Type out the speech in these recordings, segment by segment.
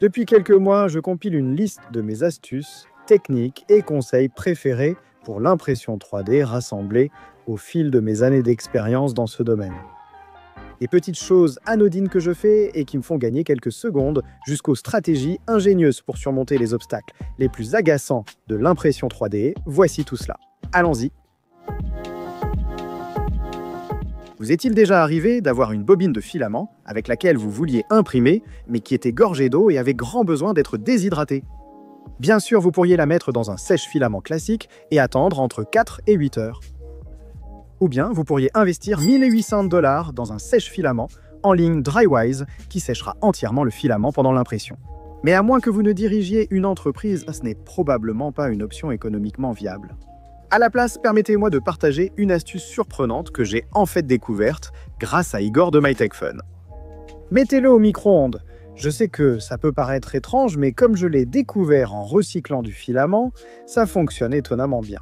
Depuis quelques mois, je compile une liste de mes astuces, techniques et conseils préférés pour l'impression 3D rassemblée au fil de mes années d'expérience dans ce domaine. Les petites choses anodines que je fais et qui me font gagner quelques secondes jusqu'aux stratégies ingénieuses pour surmonter les obstacles les plus agaçants de l'impression 3D, voici tout cela. Allons-y! Vous est-il déjà arrivé d'avoir une bobine de filament avec laquelle vous vouliez imprimer, mais qui était gorgée d'eau et avait grand besoin d'être déshydratée? Bien sûr, vous pourriez la mettre dans un sèche-filament classique et attendre entre 4 et 8 heures. Ou bien, vous pourriez investir 1800 $ dans un sèche-filament en ligne Drywise qui séchera entièrement le filament pendant l'impression. Mais à moins que vous ne dirigiez une entreprise, ce n'est probablement pas une option économiquement viable. À la place, permettez-moi de partager une astuce surprenante que j'ai en fait découverte grâce à Igor de MyTechFun. Mettez-le au micro-ondes. Je sais que ça peut paraître étrange, mais comme je l'ai découvert en recyclant du filament, ça fonctionne étonnamment bien.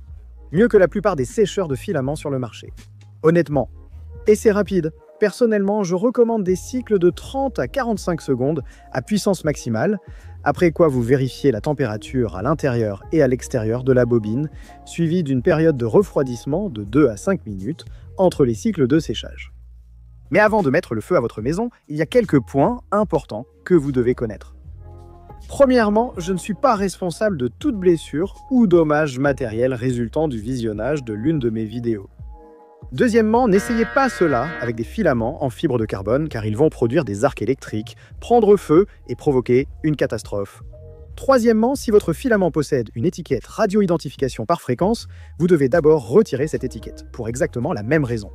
Mieux que la plupart des sécheurs de filaments sur le marché. Honnêtement. Et c'est rapide. Personnellement, je recommande des cycles de 30 à 45 secondes à puissance maximale, après quoi vous vérifiez la température à l'intérieur et à l'extérieur de la bobine, suivie d'une période de refroidissement de 2 à 5 minutes entre les cycles de séchage. Mais avant de mettre le feu à votre maison, il y a quelques points importants que vous devez connaître. Premièrement, je ne suis pas responsable de toute blessure ou dommage matériel résultant du visionnage de l'une de mes vidéos. Deuxièmement, n'essayez pas cela avec des filaments en fibre de carbone car ils vont produire des arcs électriques, prendre feu et provoquer une catastrophe. Troisièmement, si votre filament possède une étiquette radio-identification par fréquence, vous devez d'abord retirer cette étiquette, pour exactement la même raison.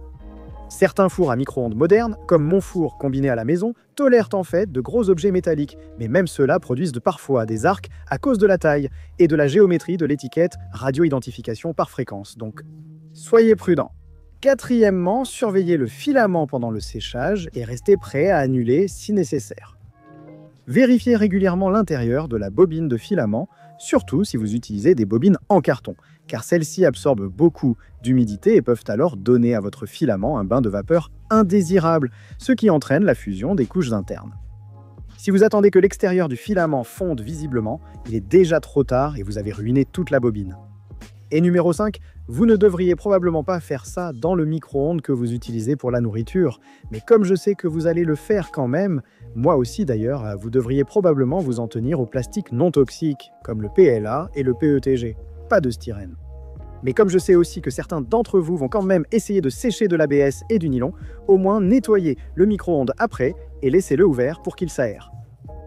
Certains fours à micro-ondes modernes, comme mon four combiné à la maison, tolèrent en fait de gros objets métalliques, mais même ceux-là produisent parfois des arcs à cause de la taille et de la géométrie de l'étiquette radio-identification par fréquence, donc soyez prudents. Quatrièmement, surveillez le filament pendant le séchage et restez prêt à annuler si nécessaire. Vérifiez régulièrement l'intérieur de la bobine de filament, surtout si vous utilisez des bobines en carton, car celles-ci absorbent beaucoup d'humidité et peuvent alors donner à votre filament un bain de vapeur indésirable, ce qui entraîne la fusion des couches internes. Si vous attendez que l'extérieur du filament fonde visiblement, il est déjà trop tard et vous avez ruiné toute la bobine. Et numéro 5, vous ne devriez probablement pas faire ça dans le micro-ondes que vous utilisez pour la nourriture, mais comme je sais que vous allez le faire quand même, moi aussi d'ailleurs, vous devriez probablement vous en tenir aux plastiques non toxiques, comme le PLA et le PETG, pas de styrène. Mais comme je sais aussi que certains d'entre vous vont quand même essayer de sécher de l'ABS et du nylon, au moins nettoyez le micro-ondes après et laissez-le ouvert pour qu'il s'aère.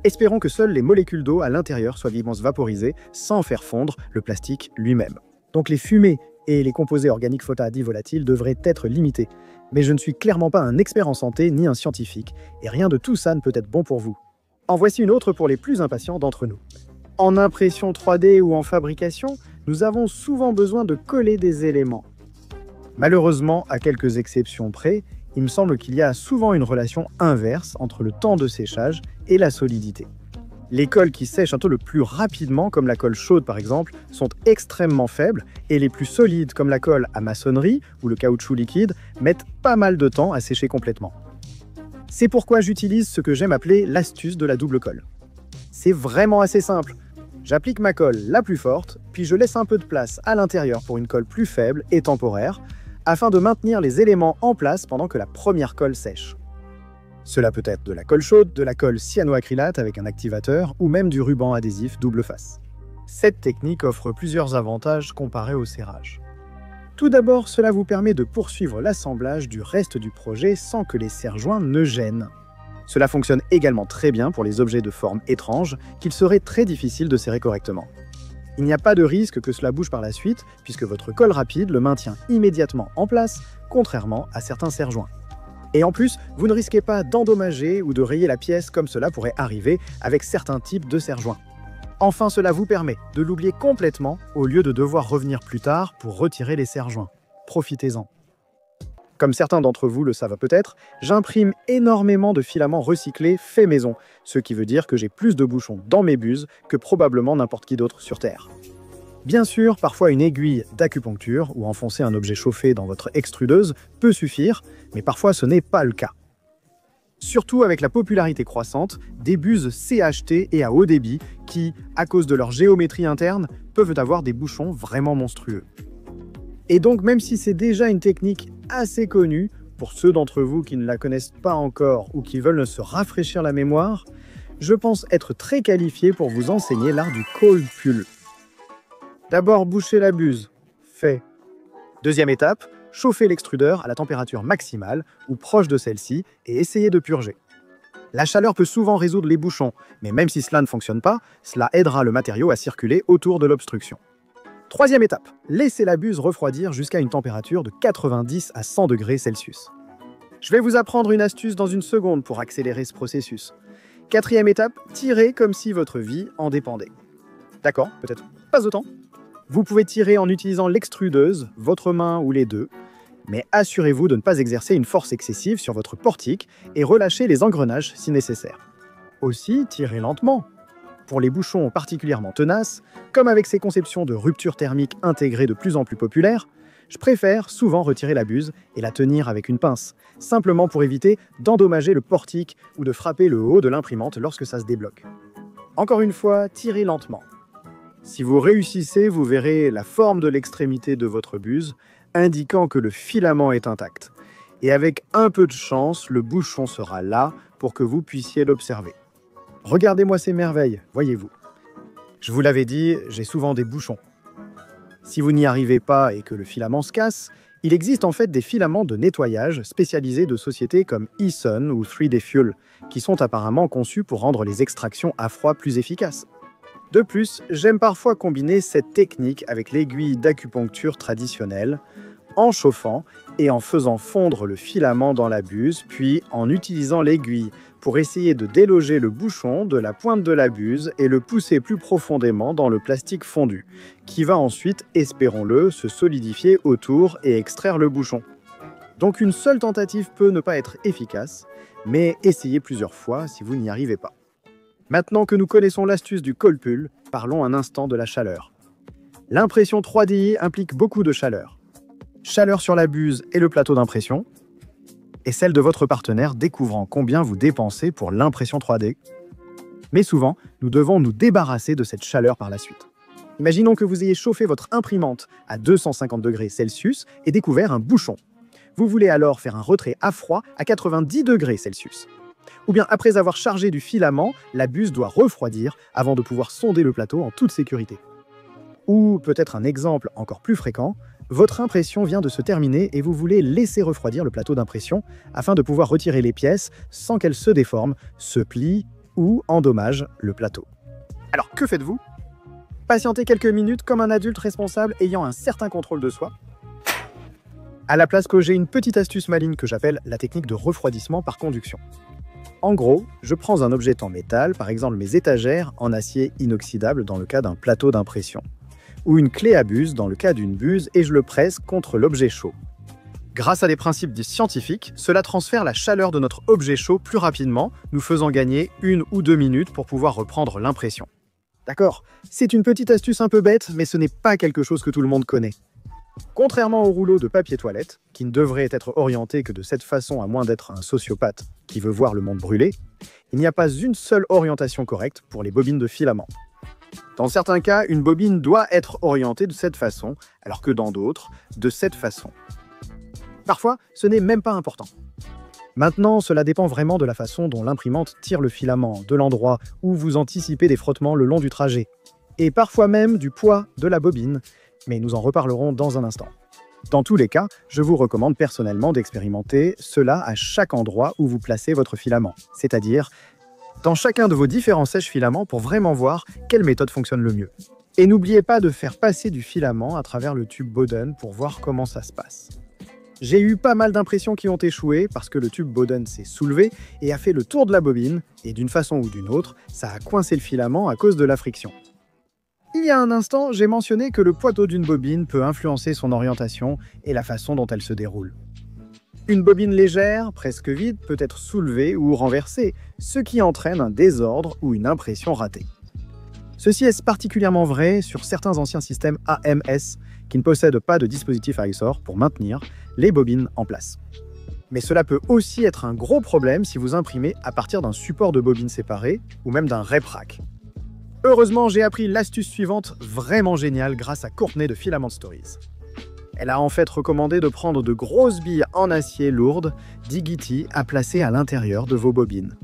Espérons que seules les molécules d'eau à l'intérieur soient vivement vaporisées sans faire fondre le plastique lui-même. Donc les fumées et les composés organiques photoadis volatiles devraient être limités. Mais je ne suis clairement pas un expert en santé ni un scientifique, et rien de tout ça ne peut être bon pour vous. En voici une autre pour les plus impatients d'entre nous. En impression 3D ou en fabrication, nous avons souvent besoin de coller des éléments. Malheureusement, à quelques exceptions près, il me semble qu'il y a souvent une relation inverse entre le temps de séchage et la solidité. Les colles qui sèchent un peu le plus rapidement, comme la colle chaude par exemple, sont extrêmement faibles et les plus solides, comme la colle à maçonnerie ou le caoutchouc liquide, mettent pas mal de temps à sécher complètement. C'est pourquoi j'utilise ce que j'aime appeler l'astuce de la double colle. C'est vraiment assez simple. J'applique ma colle la plus forte, puis je laisse un peu de place à l'intérieur pour une colle plus faible et temporaire, afin de maintenir les éléments en place pendant que la première colle sèche. Cela peut être de la colle chaude, de la colle cyanoacrylate avec un activateur ou même du ruban adhésif double face. Cette technique offre plusieurs avantages comparés au serrage. Tout d'abord, cela vous permet de poursuivre l'assemblage du reste du projet sans que les serre-joints ne gênent. Cela fonctionne également très bien pour les objets de forme étrange qu'il serait très difficile de serrer correctement. Il n'y a pas de risque que cela bouge par la suite puisque votre colle rapide le maintient immédiatement en place, contrairement à certains serre-joints. Et en plus, vous ne risquez pas d'endommager ou de rayer la pièce comme cela pourrait arriver avec certains types de serre-joints. Enfin, cela vous permet de l'oublier complètement au lieu de devoir revenir plus tard pour retirer les serre-joints. Profitez-en. Comme certains d'entre vous le savent peut-être, j'imprime énormément de filaments recyclés faits maison, ce qui veut dire que j'ai plus de bouchons dans mes buses que probablement n'importe qui d'autre sur Terre. Bien sûr, parfois une aiguille d'acupuncture ou enfoncer un objet chauffé dans votre extrudeuse peut suffire, mais parfois ce n'est pas le cas. Surtout avec la popularité croissante des buses CHT et à haut débit qui, à cause de leur géométrie interne, peuvent avoir des bouchons vraiment monstrueux. Et donc, même si c'est déjà une technique assez connue, pour ceux d'entre vous qui ne la connaissent pas encore ou qui veulent se rafraîchir la mémoire, je pense être très qualifié pour vous enseigner l'art du cold pull. D'abord, boucher la buse. Fait. Deuxième étape, chauffer l'extrudeur à la température maximale ou proche de celle-ci et essayer de purger. La chaleur peut souvent résoudre les bouchons, mais même si cela ne fonctionne pas, cela aidera le matériau à circuler autour de l'obstruction. Troisième étape, laissez la buse refroidir jusqu'à une température de 90 à 100 degrés Celsius. Je vais vous apprendre une astuce dans une seconde pour accélérer ce processus. Quatrième étape, tirez comme si votre vie en dépendait. D'accord, peut-être pas autant. Vous pouvez tirer en utilisant l'extrudeuse, votre main ou les deux, mais assurez-vous de ne pas exercer une force excessive sur votre portique et relâchez les engrenages si nécessaire. Aussi, tirez lentement. Pour les bouchons particulièrement tenaces, comme avec ces conceptions de rupture thermique intégrées de plus en plus populaires, je préfère souvent retirer la buse et la tenir avec une pince, simplement pour éviter d'endommager le portique ou de frapper le haut de l'imprimante lorsque ça se débloque. Encore une fois, tirez lentement. Si vous réussissez, vous verrez la forme de l'extrémité de votre buse, indiquant que le filament est intact. Et avec un peu de chance, le bouchon sera là pour que vous puissiez l'observer. Regardez-moi ces merveilles, voyez-vous. Je vous l'avais dit, j'ai souvent des bouchons. Si vous n'y arrivez pas et que le filament se casse, il existe en fait des filaments de nettoyage spécialisés de sociétés comme Eason ou 3D Fuel, qui sont apparemment conçus pour rendre les extractions à froid plus efficaces. De plus, j'aime parfois combiner cette technique avec l'aiguille d'acupuncture traditionnelle, en chauffant et en faisant fondre le filament dans la buse, puis en utilisant l'aiguille pour essayer de déloger le bouchon de la pointe de la buse et le pousser plus profondément dans le plastique fondu, qui va ensuite, espérons-le, se solidifier autour et extraire le bouchon. Donc une seule tentative peut ne pas être efficace, mais essayez plusieurs fois si vous n'y arrivez pas. Maintenant que nous connaissons l'astuce du cold pull, parlons un instant de la chaleur. L'impression 3D implique beaucoup de chaleur. Chaleur sur la buse et le plateau d'impression, et celle de votre partenaire découvrant combien vous dépensez pour l'impression 3D. Mais souvent, nous devons nous débarrasser de cette chaleur par la suite. Imaginons que vous ayez chauffé votre imprimante à 250 degrés Celsius et découvert un bouchon. Vous voulez alors faire un retrait à froid à 90 degrés Celsius. Ou bien après avoir chargé du filament, la buse doit refroidir avant de pouvoir sonder le plateau en toute sécurité. Ou peut-être un exemple encore plus fréquent, votre impression vient de se terminer et vous voulez laisser refroidir le plateau d'impression afin de pouvoir retirer les pièces sans qu'elles se déforment, se plient ou endommagent le plateau. Alors que faites-vous? Patientez quelques minutes comme un adulte responsable ayant un certain contrôle de soi. À la place que j'ai une petite astuce maligne que j'appelle la technique de refroidissement par conduction. En gros, je prends un objet en métal, par exemple mes étagères en acier inoxydable dans le cas d'un plateau d'impression, ou une clé à buse dans le cas d'une buse et je le presse contre l'objet chaud. Grâce à des principes dits scientifiques, cela transfère la chaleur de notre objet chaud plus rapidement, nous faisant gagner 1 ou 2 minutes pour pouvoir reprendre l'impression. D'accord, c'est une petite astuce un peu bête, mais ce n'est pas quelque chose que tout le monde connaît. Contrairement au rouleau de papier toilette, qui ne devrait être orienté que de cette façon à moins d'être un sociopathe qui veut voir le monde brûler, il n'y a pas une seule orientation correcte pour les bobines de filament. Dans certains cas, une bobine doit être orientée de cette façon, alors que dans d'autres, de cette façon. Parfois, ce n'est même pas important. Maintenant, cela dépend vraiment de la façon dont l'imprimante tire le filament, de l'endroit où vous anticipez des frottements le long du trajet, et parfois même du poids de la bobine, mais nous en reparlerons dans un instant. Dans tous les cas, je vous recommande personnellement d'expérimenter cela à chaque endroit où vous placez votre filament, c'est-à-dire dans chacun de vos différents sèche-filaments pour vraiment voir quelle méthode fonctionne le mieux. Et n'oubliez pas de faire passer du filament à travers le tube Bowden pour voir comment ça se passe. J'ai eu pas mal d'impressions qui ont échoué parce que le tube Bowden s'est soulevé et a fait le tour de la bobine, et d'une façon ou d'une autre, ça a coincé le filament à cause de la friction. Il y a un instant, j'ai mentionné que le poids d'eau d'une bobine peut influencer son orientation et la façon dont elle se déroule. Une bobine légère, presque vide, peut être soulevée ou renversée, ce qui entraîne un désordre ou une impression ratée. Ceci est particulièrement vrai sur certains anciens systèmes AMS qui ne possèdent pas de dispositif à ressort pour maintenir les bobines en place. Mais cela peut aussi être un gros problème si vous imprimez à partir d'un support de bobine séparé ou même d'un rep rack. Heureusement, j'ai appris l'astuce suivante vraiment géniale grâce à Courtney de Filament Stories. Elle a en fait recommandé de prendre de grosses billes en acier lourdes, d'IGITI, à placer à l'intérieur de vos bobines.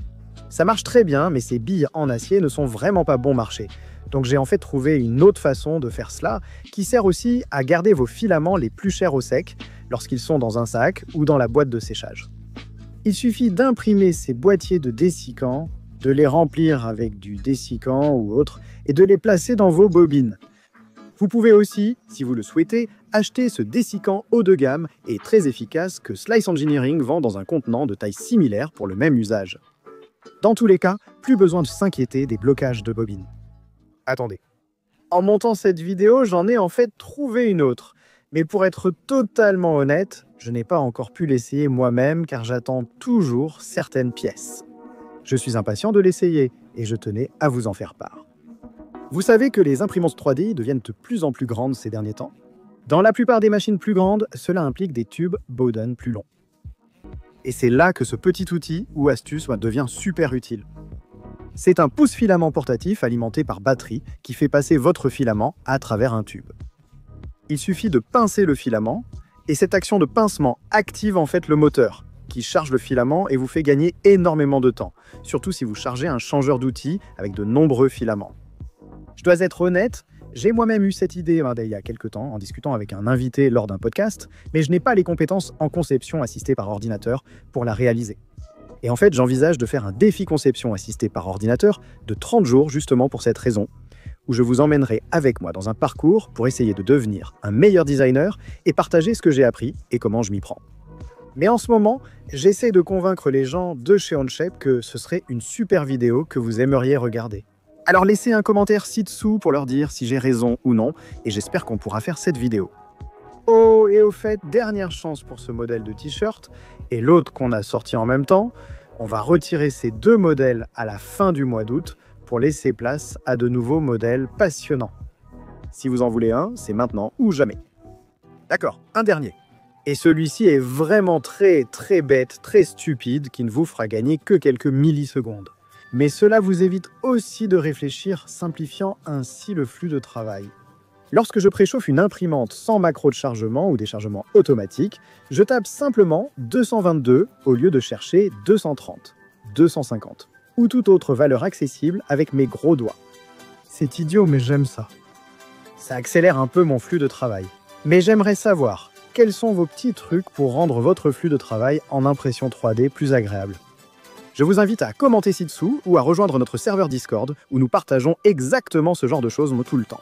Ça marche très bien, mais ces billes en acier ne sont vraiment pas bon marché. Donc j'ai en fait trouvé une autre façon de faire cela, qui sert aussi à garder vos filaments les plus chers au sec, lorsqu'ils sont dans un sac ou dans la boîte de séchage. Il suffit d'imprimer ces boîtiers de dessicant, de les remplir avec du dessicant ou autre, et de les placer dans vos bobines. Vous pouvez aussi, si vous le souhaitez, acheter ce dessicant haut de gamme et très efficace que Slice Engineering vend dans un contenant de taille similaire pour le même usage. Dans tous les cas, plus besoin de s'inquiéter des blocages de bobines. Attendez. En montant cette vidéo, j'en ai en fait trouvé une autre. Mais pour être totalement honnête, je n'ai pas encore pu l'essayer moi-même car j'attends toujours certaines pièces. Je suis impatient de l'essayer et je tenais à vous en faire part. Vous savez que les imprimantes 3D deviennent de plus en plus grandes ces derniers temps. Dans la plupart des machines plus grandes, cela implique des tubes Bowden plus longs. Et c'est là que ce petit outil ou astuce devient super utile. C'est un pouce-filament portatif alimenté par batterie qui fait passer votre filament à travers un tube. Il suffit de pincer le filament et cette action de pincement active en fait le moteur qui charge le filament et vous fait gagner énormément de temps, surtout si vous chargez un changeur d'outils avec de nombreux filaments. Je dois être honnête, j'ai moi-même eu cette idée il y a quelques temps en discutant avec un invité lors d'un podcast, mais je n'ai pas les compétences en conception assistée par ordinateur pour la réaliser. Et en fait, j'envisage de faire un défi conception assisté par ordinateur de 30 jours justement pour cette raison, où je vous emmènerai avec moi dans un parcours pour essayer de devenir un meilleur designer et partager ce que j'ai appris et comment je m'y prends. Mais en ce moment, j'essaie de convaincre les gens de chez Onshape que ce serait une super vidéo que vous aimeriez regarder. Alors laissez un commentaire ci-dessous pour leur dire si j'ai raison ou non, et j'espère qu'on pourra faire cette vidéo. Oh, et au fait, dernière chance pour ce modèle de t-shirt, et l'autre qu'on a sorti en même temps, on va retirer ces deux modèles à la fin du mois d'août pour laisser place à de nouveaux modèles passionnants. Si vous en voulez un, c'est maintenant ou jamais. D'accord, un dernier. Et celui-ci est vraiment très bête, très stupide, qui ne vous fera gagner que quelques millisecondes. Mais cela vous évite aussi de réfléchir, simplifiant ainsi le flux de travail. Lorsque je préchauffe une imprimante sans macro de chargement ou déchargement automatique, je tape simplement 222 au lieu de chercher 230, 250 ou toute autre valeur accessible avec mes gros doigts. C'est idiot, mais j'aime ça. Ça accélère un peu mon flux de travail. Mais j'aimerais savoir, quels sont vos petits trucs pour rendre votre flux de travail en impression 3D plus agréable? Je vous invite à commenter ci-dessous ou à rejoindre notre serveur Discord où nous partageons exactement ce genre de choses tout le temps.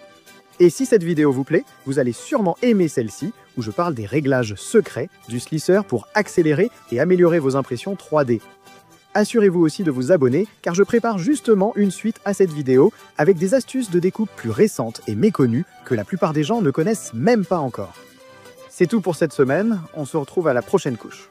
Et si cette vidéo vous plaît, vous allez sûrement aimer celle-ci où je parle des réglages secrets du slicer pour accélérer et améliorer vos impressions 3D. Assurez-vous aussi de vous abonner car je prépare justement une suite à cette vidéo avec des astuces de découpe plus récentes et méconnues que la plupart des gens ne connaissent même pas encore. C'est tout pour cette semaine, on se retrouve à la prochaine couche.